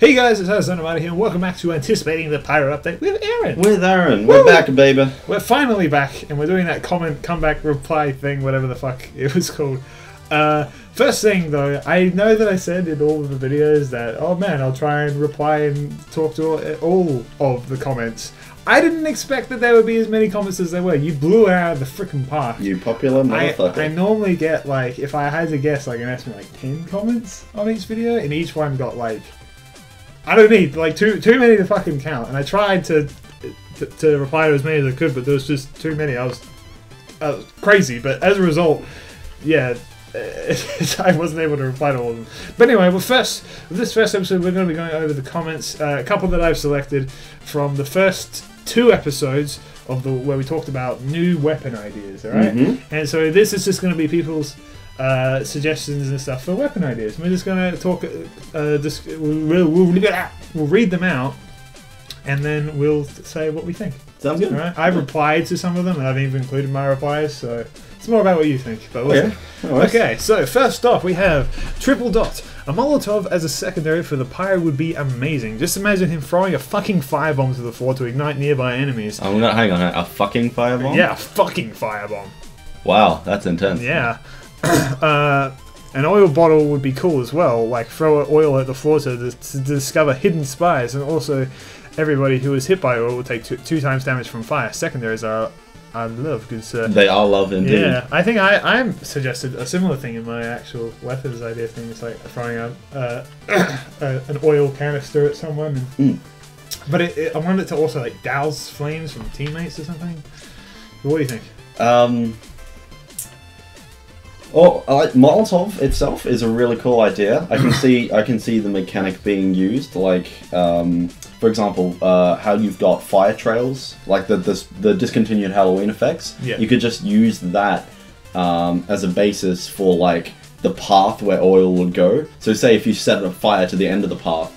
Hey guys, it's Ihasnotomato here, and welcome back to Anticipating the Pyro update with Aaron. With Aaron. We're back, baby. We're finally back, and we're doing that comeback reply thing, whatever the fuck it was called. First thing though, I know that I said in all of the videos that, oh man, I'll try and reply and talk to all of the comments. I didn't expect that there would be as many comments as there were. You blew it out of the freaking park. You popular motherfucker. I normally get, like, if I had to guess, like, an estimate, like 10 comments on each video, and each one got, like, I don't need, like, too many to fucking count. And I tried to reply to as many as I could, but there was just too many. I was crazy, but as a result, yeah, I wasn't able to reply to all of them. But anyway, with this first episode, we're going to be going over the comments, a couple that I've selected from the first 2 episodes of where we talked about new weapon ideas, alright? Mm-hmm. And so this is just going to be people's suggestions and stuff for weapon ideas. We're just going to talk, we'll read them out, and then we'll say what we think. Sounds good. Alright? I've replied to some of them, and I've even included my replies, so it's more about what you think. But we'll see. Okay, so first off, we have Triple Dot. A Molotov as a secondary for the Pyro would be amazing. Just imagine him throwing a fucking firebomb to the floor to ignite nearby enemies. I'm gonna hang on, a fucking firebomb? Yeah, a fucking firebomb. Wow, that's intense. Yeah. An oil bottle would be cool as well, like throw oil at the floor to discover hidden spies, and also everybody who is hit by oil will take 2 times damage from fire. Secondaries are I love, because they are love indeed. Yeah, I think I suggested a similar thing in my actual weapons idea thing. It's like throwing an oil canister at someone, and, but I wanted it to also like douse flames from teammates or something. What do you think? Like Molotov itself is a really cool idea. I can see the mechanic being used, like for example, how you've got fire trails, like the discontinued Halloween effects. Yeah. You could just use that as a basis for like the path where oil would go. So say if you set a fire to the end of the path,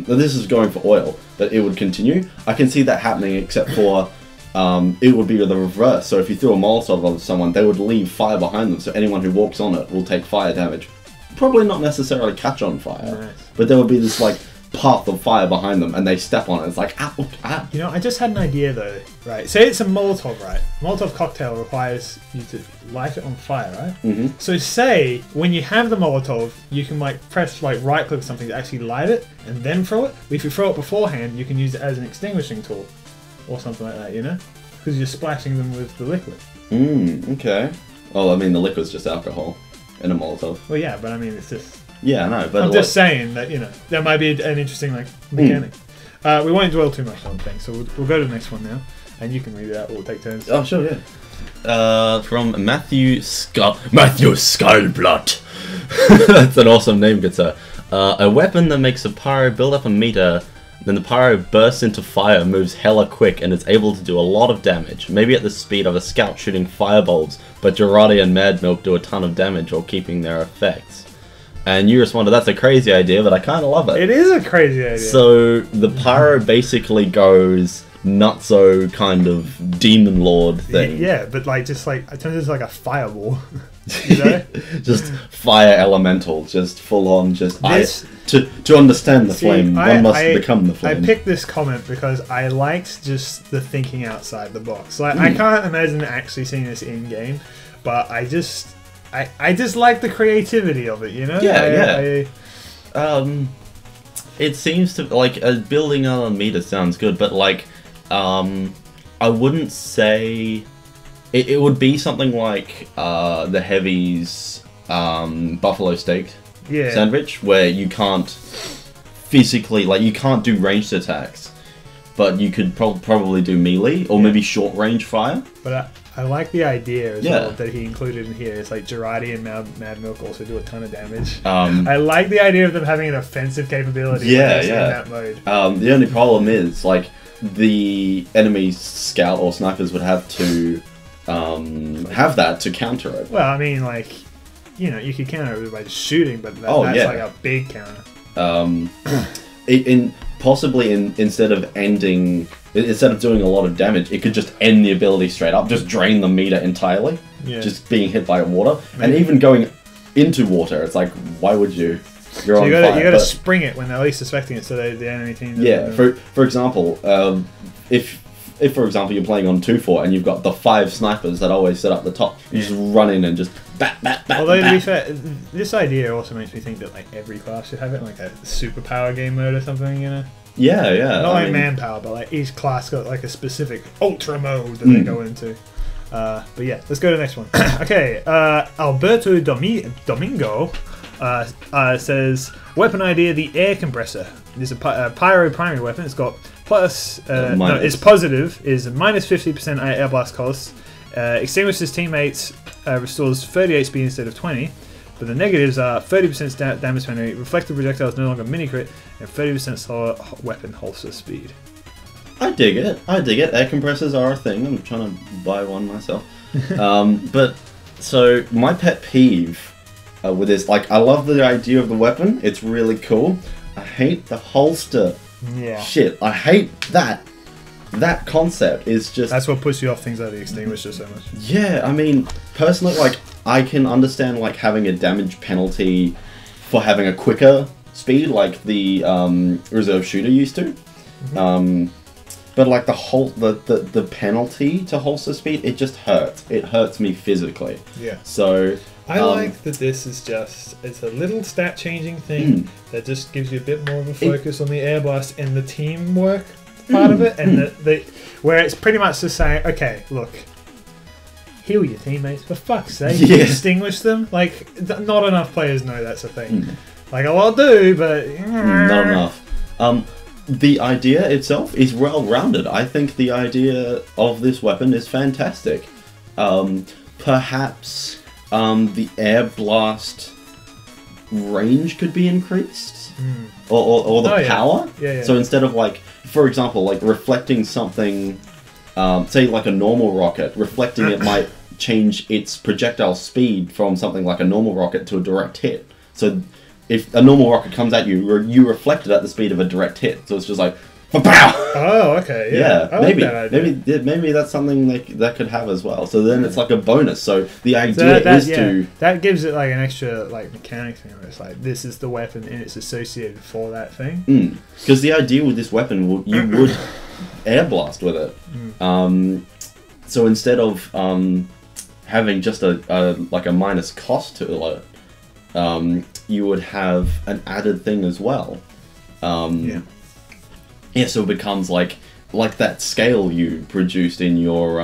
this is going for oil, but it would continue. I can see that happening, except for it would be the reverse. So if you threw a Molotov on someone, they would leave fire behind them, so anyone who walks on it will take fire damage. Probably not necessarily catch on fire, nice. But there would be this like path of fire behind them, and they step on it. It's like, ah, ah. You know, I just had an idea though, right? Say it's a Molotov, right? Molotov cocktail requires you to light it on fire, right? Mm-hmm. So say when you have the Molotov, you can like press like right click or something to actually light it and then throw it. But if you throw it beforehand, you can use it as an extinguishing tool or something like that, you know? Because you're splashing them with the liquid. Okay. Well, I mean, the liquid's just alcohol in a Molotov. Well, yeah, but I mean, it's just... Yeah, I know, but... I'm just saying that, you know, that might be an interesting, like, mechanic. We won't dwell too much on things, so we'll go to the next one now. And you can read it out, we'll take turns. Oh, sure, yeah. From Matthew Skyblood. That's an awesome name, good sir. A weapon that makes a pyro build up a meter, then the pyro bursts into fire, moves hella quick, and is able to do a lot of damage. Maybe at the speed of a scout shooting firebolts, but Girardi and Mad Milk do a ton of damage while keeping their effects. And you responded, that's a crazy idea, but I kind of love it. It is a crazy idea. So the pyro basically goes nutso kind of demon lord thing. Yeah, but like just like it turns into like a fireball. You know? Just fire elemental, just full on, just to understand the flame, one must become the flame. I picked this comment because I liked just the thinking outside the box. Like I can't imagine actually seeing this in game, but I just like the creativity of it, you know? Yeah, it seems to like building on a meter sounds good, but like I wouldn't say it would be something like the Heavy's buffalo steak sandwich, where you can't physically, like, you can't do ranged attacks, but you could probably do melee or maybe short range fire. But I like the idea as well that he included in here. It's like Girardi and Mad Milk also do a ton of damage. I like the idea of them having an offensive capability in that mode. The only problem is, like, the enemy scout or snipers would have to have that to counter it. Well, I mean, like, you know, you could counter it by just shooting, but that's like a big counter. Instead of doing a lot of damage, it could just end the ability straight up, just drain the meter entirely, just being hit by water. Maybe. And even going into water, it's like, why would you? you're so on you fire. gotta spring it when they're least suspecting it, so the enemy team. Yeah. For example, if for example you're playing on 2-4 and you've got the 5 snipers that always sit up the top, you just run in and just bat. Although to be fair, this idea also makes me think that like every class should have it, like a superpower game mode or something, you know. Yeah. Not like manpower, but like each class got like a specific ultra mode that they go into. But yeah, let's go to the next one. Okay, Alberto Domingo says weapon idea: the air compressor. This is a pyro primary weapon. It's got plus. No, it's positive is minus 50% air blast cost. Extinguishes teammates. Restores 38 speed instead of 20. But the negatives are 30% damage penalty. Reflective projectiles no longer mini crit, and 30% slower weapon holster speed. I dig it. Air compressors are a thing. I'm trying to buy one myself. But so my pet peeve with this, like, I love the idea of the weapon. It's really cool. I hate the holster. Yeah. Shit. I hate that. That concept is just. That's what puts you off things like the extinguisher so much. Yeah, I mean, personally, like, I can understand like having a damage penalty for having a quicker speed, like the reserve shooter used to. But like the penalty to holster speed, it just hurts. It hurts me physically. Yeah. So I like that this is it's a little stat changing thing that just gives you a bit more of a focus on the air blast and the teamwork part of it, and where it's pretty much just saying, okay, look, heal your teammates for fuck's sake, extinguish them. Like, not enough players know that's a thing. Like, a lot do, but not enough. The idea itself is well-rounded. I think the idea of this weapon is fantastic. Perhaps the air blast range could be increased, or the power. Yeah. So instead of like, for example, like reflecting something, say like a normal rocket, reflecting it might change its projectile speed from something like a normal rocket to a direct hit. So if a normal rocket comes at you, you reflect it at the speed of a direct hit. So it's just like, pow! Oh, okay, yeah. I like that idea. Maybe that's something that could have as well. So then it's like a bonus. So the idea is to... That gives it like an extra like mechanic thing. Where it's like, this is the weapon and it's associated for that thing. Because the idea with this weapon, you would air blast with it. So instead of having just a minus cost to it, you would have an added thing as well. Yeah, so it becomes like that scale you produced in your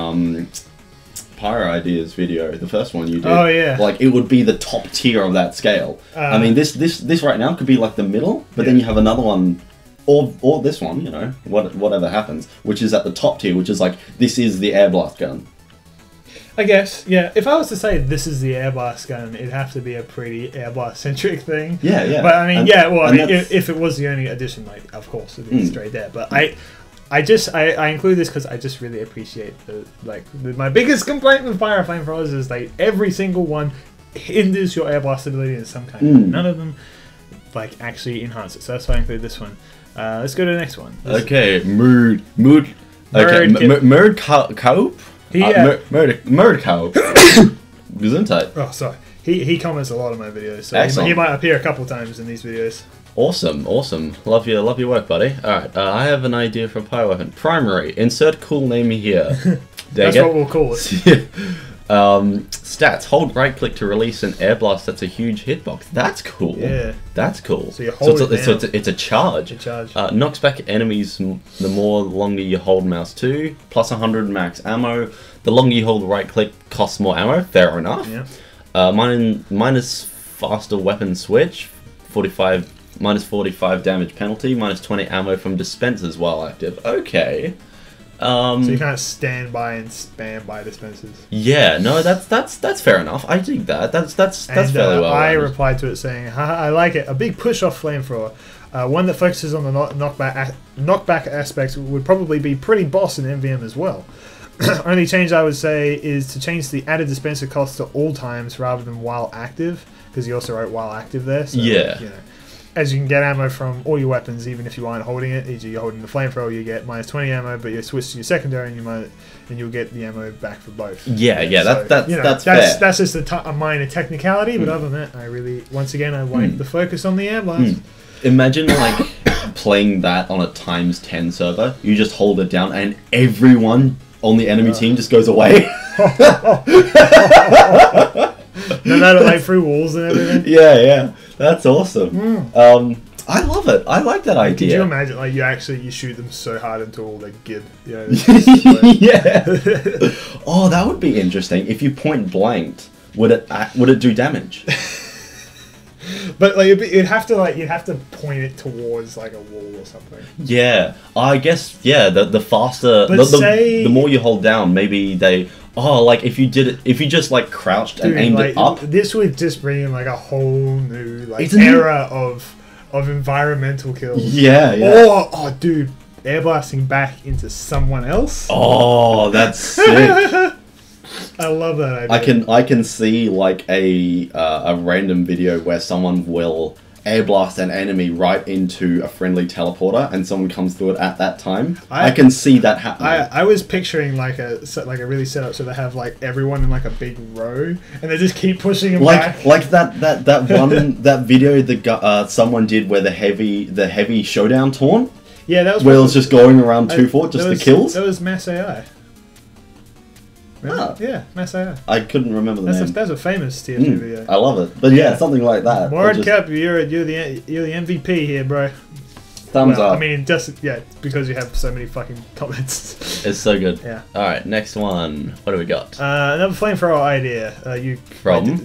Pyro Ideas video, the first one you did. Oh yeah. Like, it would be the top tier of that scale. I mean, this right now could be like the middle, but then you have another one, or this one, you know, whatever happens, which is at the top tier, which is like, this is the air blast gun. I guess, yeah. If I was to say this is the air blast gun, it'd have to be a pretty air blast centric thing. Yeah. But I mean, if it was the only addition, like, of course, it'd be straight there. But I include this because I just really appreciate my biggest complaint with Pyro flamethrowers is like every single one hinders your air blast ability in some kind of way. None of them like actually enhance it. So that's why I include this one. Let's go to the next one. Okay, Mood. Cope. Murdercow. Gesundheit. Oh, sorry. He comments a lot on my videos, so he might appear a couple times in these videos. Awesome. Love your work, buddy. Alright, I have an idea for a pyro weapon. Primary. Insert cool name here. That's what we'll call it. Stats. Hold right click to release an air blast that's a huge hitbox. That's cool. Yeah. That's cool. So you hold it down. It's a charge. Knocks back enemies the longer you hold mouse 2. Plus 100 max ammo. The longer you hold right click costs more ammo. Fair enough. Yeah. Minus faster weapon switch. Minus 45 damage penalty. Minus 20 ammo from dispensers while active. Okay. So you can't stand by and spam by dispensers. Yeah, no, that's fair enough. I dig that. That's fairly well. I replied to it saying, haha, I like it. A big push-off flamethrower. One that focuses on the knockback aspects would probably be pretty boss in MVM as well. Only change I would say is to change the added dispenser cost to all times rather than while active, because you also wrote while active there. So, yeah. You know. as you can get ammo from all your weapons, even if you aren't holding it. E.g., you're holding the flamethrower, you get -20 ammo, but you switch to your secondary, and you'll get the ammo back for both. Yeah, yeah, so, that's fair. That's just a minor technicality, but other than that, I really, once again, I like the focus on the air blast. Imagine like playing that on a ×10 server. You just hold it down, and everyone on the enemy team just goes away. No matter like through walls and everything. Yeah, that's awesome. I love it. I like that idea. Could you imagine, like, you shoot them so hard until all they gib? You know, yeah. Oh, that would be interesting. If you point blanked, would it do damage? But like you'd have to point it towards like a wall or something. Yeah, I guess the faster, the more you hold down, maybe they. Oh, like if you just like crouched and aimed it up. This would just bring in like a whole new like era of environmental kills. Yeah. Oh, dude, air blasting back into someone else. Oh, that's sick. I love that idea. I can see like a random video where someone will air blast an enemy right into a friendly teleporter, and someone comes through it at that time. I can see that happening. I was picturing like a really setup so they have like everyone in like a big row, and they just keep pushing them back. Like that one that video that someone did where the heavy showdown taunt. Yeah, that was where it was just going around 2-4 just the kills. That was Mass AI. Ah. Yeah, Mass AI. I couldn't remember the name. That's a famous TF2 video. I love it. But yeah, something like that. World Cup, you're the MVP here, bro. Thumbs up. I mean, just because you have so many fucking comments. It's so good. Yeah. All right, next one. What do we got? Another flamethrower idea. From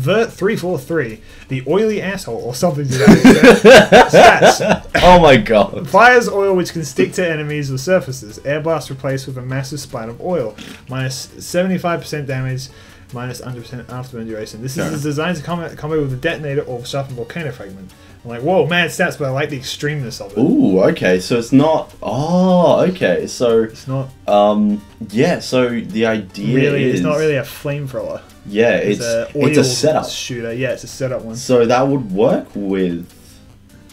Vert343, the oily asshole or something to that extent. Stats. Oh my god. Fires oil which can stick to enemies or surfaces. Air blast replaced with a massive splat of oil. Minus 75% damage. Minus 100% afterburn duration. This is designed to combo with a detonator or sharpened volcano fragment. I'm like, whoa, mad stats, but I like the extremeness of it. Ooh, okay, so it's not. Oh, okay, so it's not. Yeah, so the idea really, is it's not really a flamethrower. Yeah, it's a setup shooter. Yeah, it's a setup one. So that would work with,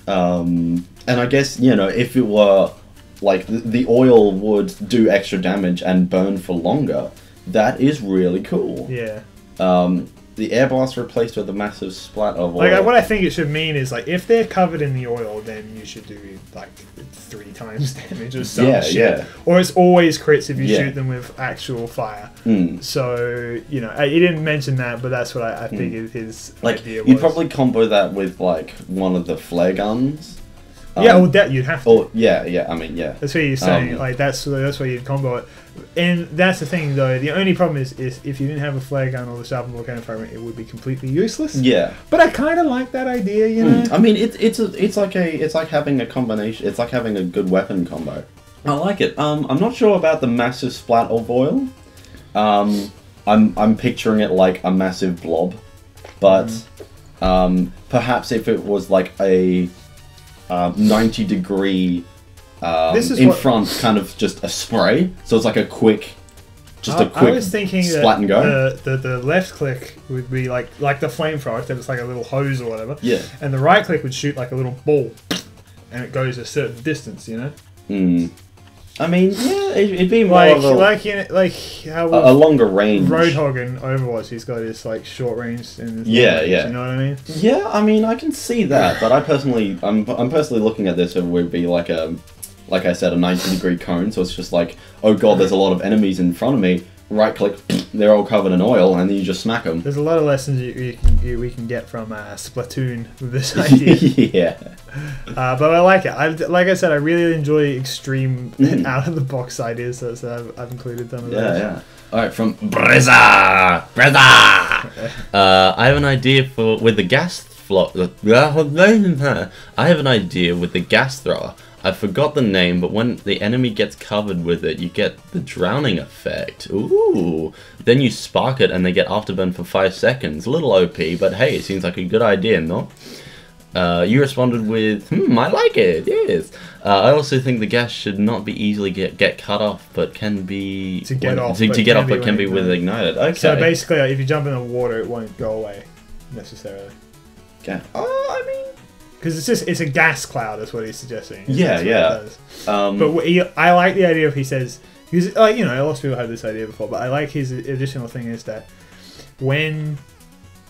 and I guess if it were like the oil would do extra damage and burn for longer. That is really cool. Yeah. The air blast replaced with a massive splat of oil. Like what I think it should mean is like if they're covered in the oil, then you should do like 3 times damage or some shit. Yeah. Or it's always crits if you shoot them with actual fire. So you didn't mention that, but that's what I figured his idea was. You'd probably combo that with like one of the flare guns. Yeah, well, that you'd have to. Oh, yeah. I mean, yeah. That's what you're saying. Like that's where you'd combo it. And that's the thing, though. The only problem is if you didn't have a flare gun or the sharpened volcano fragment, it would be completely useless. Yeah. But I kind of like that idea, you know. I mean, it's like having a combination. It's like having a good weapon combo. I like it. I'm not sure about the massive splat of oil. I'm picturing it like a massive blob, but perhaps if it was like a 90-degree front, kind of just a spray, so it's like a quick I was thinking splat and go. The left click would be like the flamethrower, except it's like a little hose or whatever. Yeah. And the right click would shoot like a little ball, and it goes a certain distance, you know. I mean, yeah, it'd be more like of how a longer range. Roadhog in Overwatch, he's got his like short range and his yeah. You know what I mean? Yeah, I mean, I can see that, but I'm personally looking at this. It would be like I said, a 90-degree cone. So it's just like, oh god, there's a lot of enemies in front of me. Right click, they're all covered in oil, and then you just smack them. There's a lot of lessons we can get from Splatoon with this idea. Yeah. But I like it. Like I said, I really enjoy extreme out of the box ideas, so I've included them. Yeah. All right, from Breza. I have an idea with the gas thrower. I forgot the name, but when the enemy gets covered with it, you get the drowning effect. Ooh. Then you spark it and they get afterburn for 5 seconds. A little OP, but hey, it seems like a good idea, no? You responded with, I like it, yes. I also think the gas should not be easily get cut off, but can be... To get off, but can be with ignited. Okay. So basically, if you jump in the water, it won't go away, necessarily. Okay. Oh, I mean... because it's a gas cloud. That's what he's suggesting. Yeah, yeah. But I like the idea of he says, because like, you know, lots of people had this idea before, but I like his additional thing is that when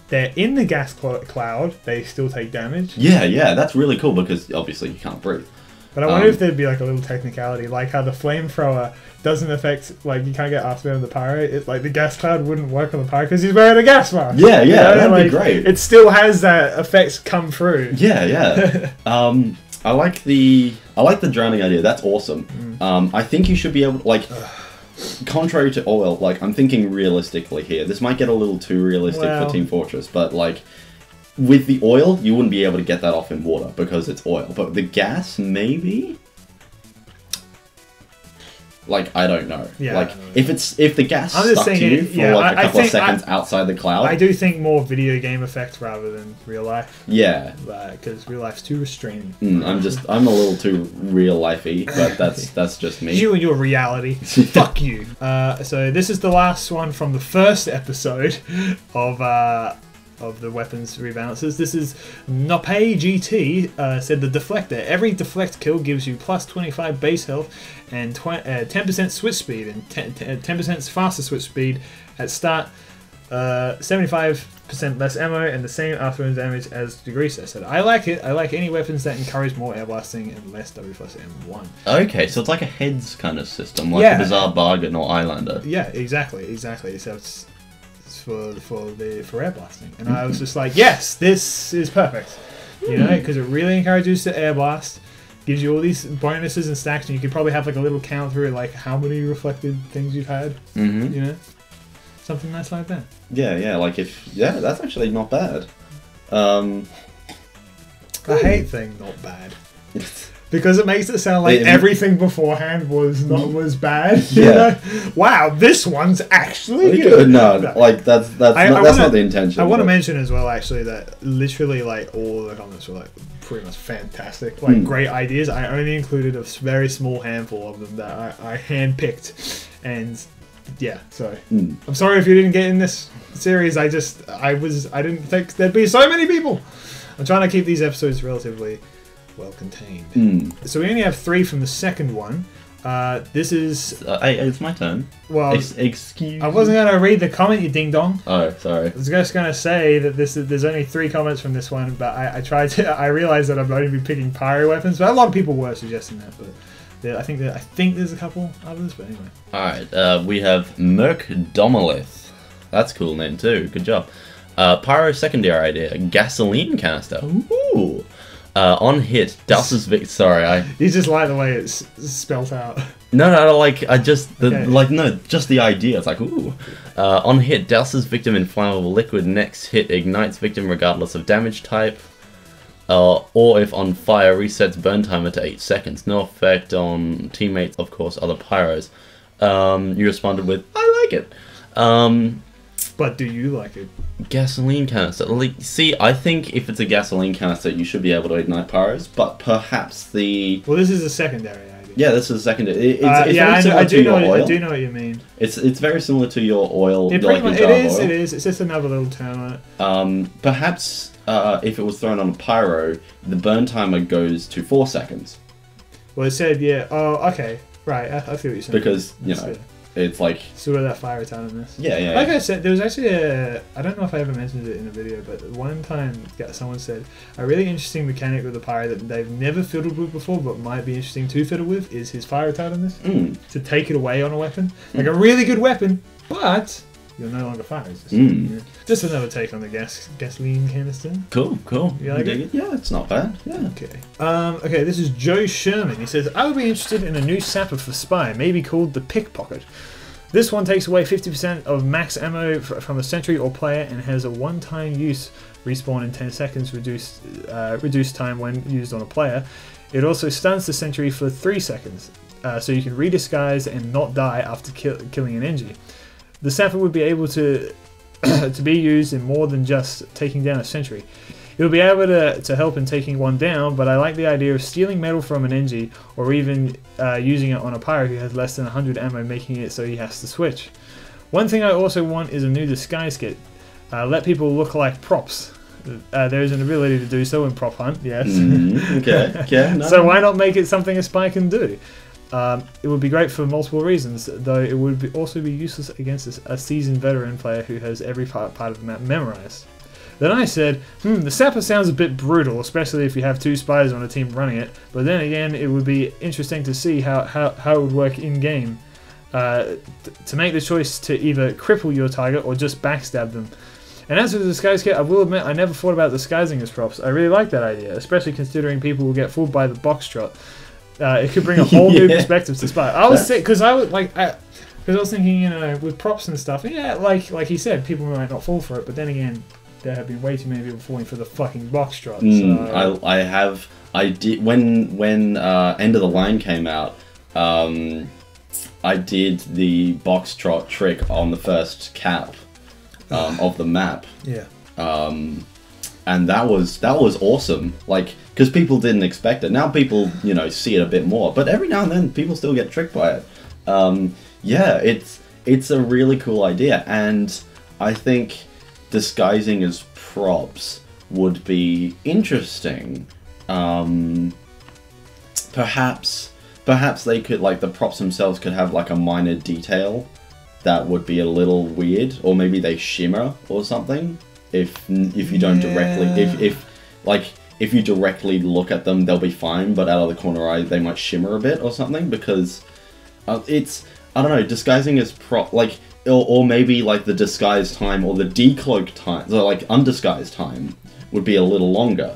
they're in the gas cloud, they still take damage. Yeah, yeah, that's really cool because obviously you can't breathe. But I wonder if there'd be like a little technicality, like how the flamethrower doesn't affect, like you can't get after on the pyro. It's like the gas cloud wouldn't work on the pyro because he's wearing a gas mask. Yeah, yeah, you know? that'd like, be great. It still has that effect come through. Yeah, yeah. I like the drowning idea. That's awesome. I think you should be able to, like, contrary to oil, like I'm thinking realistically here. This might get a little too realistic for Team Fortress, but like. With the oil, you wouldn't be able to get that off in water because it's oil. But the gas, maybe? Like, I don't know. Yeah, like, if the gas stuck to you for like a couple of seconds outside the cloud... I do think more video game effect rather than real life. Yeah. Because real life's too restraining. I'm a little too real-lifey, but that's just me. You and your reality. Fuck you. So this is the last one from the first episode of the weapons rebalances. This is Nopay GT said the deflector. Every deflect kill gives you plus 25 base health and 10% switch speed and 10% faster switch speed at start. 75% less ammo and the same afterburn damage as Degreaser. I said I like it. I like any weapons that encourage more air blasting and less W plus M1. Okay, so it's like a heads kind of system, like a Bizarre Bargain or Islander. Yeah, exactly. So it's for air blasting, and I was just like, yes, this is perfect, you know, because it really encourages to air blast, gives you all these bonuses and stacks, and you could probably have like a little count through like how many reflected things you've had, you know, something nice like that. Yeah, like that's actually not bad. I hate saying not bad. Because it makes it sound like everything beforehand was bad. You know? Wow, this one's actually good. No, like that's not the intention. I want to mention as well, actually, that literally like all the comments were like pretty much fantastic, like great ideas. I only included a very small handful of them that I handpicked, and yeah. So I'm sorry if you didn't get in this series. I didn't think there'd be so many people. I'm trying to keep these episodes relatively well contained. So we only have 3 from the second one. This is... it's my turn. Well, excuse I wasn't going to read the comment, you ding dong. Oh, sorry. I was just going to say that there's only 3 comments from this one, but I realized that I've only been picking pyro weapons, but a lot of people were suggesting that, but I think there's a couple others, but anyway. Alright, we have Merkdomalith. That's a cool name too, good job. Pyro secondary idea, gasoline canister. Ooh! On hit, douses Vic. Sorry, You just like the way it's spelt out. No, like just the idea. It's like ooh. On hit, douses victim in flammable liquid. Next hit ignites victim regardless of damage type. Or if on fire, resets burn timer to 8 seconds. No effect on teammates, of course, other pyros. You responded with, I like it. But do you like it? Gasoline canister. Like, see, I think if it's a gasoline canister, you should be able to ignite pyros, but perhaps the... Well, this is a secondary idea. Yeah, this is a secondary. It's I do know what you mean. It's very similar to your oil. It is. It's just another little term on it. Perhaps if it was thrown on a pyro, the burn timer goes to 4 seconds. Well, it said, yeah. Oh, okay. Right, I feel what you're saying. Because, you know... It's like... So what that fire retardantness? Yeah. Like I said, there was actually I don't know if I ever mentioned it in a video, but one time someone said, a really interesting mechanic with the pyro that they've never fiddled with before, but might be interesting to fiddle with, is his fire retardantness. To take it away on a weapon. Like a really good weapon, but you're no longer firing. Just another take on the gasoline canister. Cool. You like it? Yeah, it's not bad. Yeah. Okay, this is Joe Sherman. He says, I would be interested in a new sapper for Spy, maybe called the Pickpocket. This one takes away 50% of max ammo from a sentry or player and has a one-time use respawn in 10 seconds, reduced time when used on a player. It also stuns the sentry for 3 seconds, so you can redisguise and not die after killing an NG. The sapper would be able to be used in more than just taking down a sentry. It will be able to help in taking one down, but I like the idea of stealing metal from an NG, or even using it on a pyro who has less than 100 ammo, making it so he has to switch. One thing I also want is a new disguise kit. Let people look like props. There is an ability to do so in Prop Hunt, yes. Okay, yeah. No. So why not make it something a spy can do? It would be great for multiple reasons, though it would also be useless against a seasoned veteran player who has every part of the map memorized. Then I said, the Sapper sounds a bit brutal, especially if you have 2 spies on a team running it, but then again, it would be interesting to see how it would work in-game, to make the choice to either cripple your target or just backstab them. And as for the disguise kit, I will admit I never thought about disguising as props. I really like that idea, especially considering people will get fooled by the box trot. It could bring a whole new perspective to spy. I was sick because I was thinking, you know, with props and stuff. Yeah, like he said, people might not fall for it, but then again, there have been way too many people falling for the fucking box trot. So. I did when End of the Line came out. I did the box trot trick on the first cap of the map. Yeah. And that was awesome. Like, because people didn't expect it. Now people, you know, see it a bit more. But every now and then, people still get tricked by it. Yeah, it's a really cool idea, and I think disguising as props would be interesting. Perhaps they could, like, the props themselves could have like a minor detail that would be a little weird, or maybe they shimmer or something. If you don't directly, if you directly look at them, they'll be fine, but out of the corner eye, they might shimmer a bit or something, because it's, I don't know, disguising as prop, like, or maybe like the disguise time or the decloak time, so like undisguised time would be a little longer.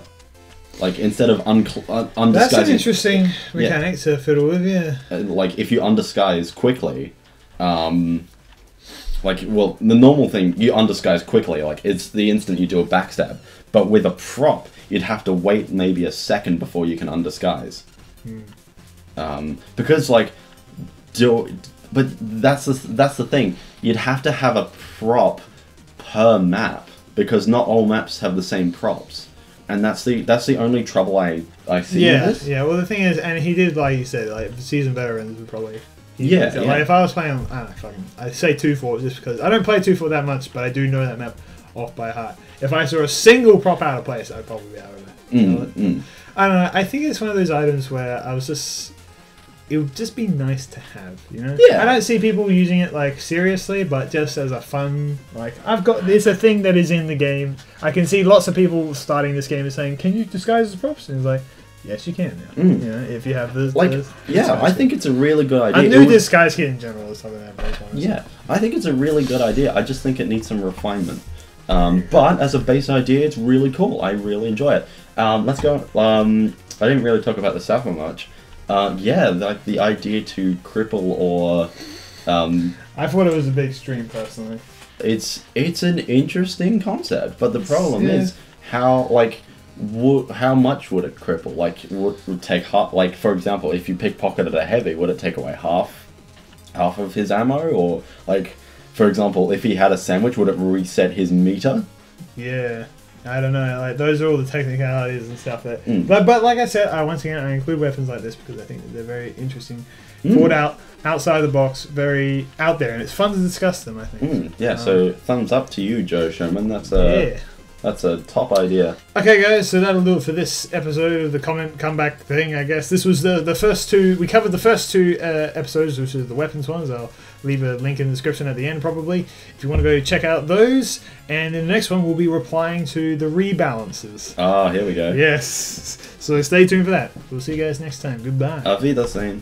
Like, instead of undisguising. That's an interesting mechanic to fiddle with, yeah. Like, if you undisguise quickly, like, well, the normal thing, you undisguise quickly, like, it's the instant you do a backstab. But with a prop, you'd have to wait maybe a second before you can undisguise. Because, like, but that's the thing. You'd have to have a prop per map, because not all maps have the same props. And that's the only trouble I see with this. Yeah, well, the thing is, and he did, like you said, like, seasoned veterans would probably... Yeah. Like, if I was playing, I don't know, I say 2-4 just because I don't play 2-4 that much, but I do know that map off by heart. If I saw a single prop out of place, I'd probably be out of it. I don't know. I think it's one of those items where I was just, it would just be nice to have, you know? Yeah. I don't see people using it, like, seriously, but just as a fun, like, it's a thing that is in the game. I can see lots of people starting this game and saying, can you disguise as props? And it's like, yes, you can now. You know, if you have the... I think it's a really good idea. I knew disguise kit in general is something that I was Yeah, I think it's a really good idea. I just think it needs some refinement. But as a base idea, it's really cool. I really enjoy it. Let's go... I didn't really talk about the Sapper much. Yeah, like the idea to cripple or... I thought it was a big stream, personally. It's an interesting concept, but the problem is how, like... how much would it cripple? Like, would take half? Like, for example, if you pickpocketed a heavy, would it take away half of his ammo? Or, like, for example, if he had a sandwich, would it reset his meter? Yeah, I don't know. Like, those are all the technicalities and stuff that. But like I said, once again, I include weapons like this because I think that they're very interesting, thought out, outside the box, very out there, and it's fun to discuss them. I think. Yeah. So thumbs up to you, Joe Sherman. That's a top idea. Okay, guys, so that'll do it for this episode of the comeback thing, I guess. This was the first two. We covered the first two episodes, which is the weapons ones. I'll leave a link in the description at the end, probably, if you want to go check out those. And in the next one, we'll be replying to the rebalances. Ah, here we go. Yes. So stay tuned for that. We'll see you guys next time. Goodbye. Auf Wiedersehen.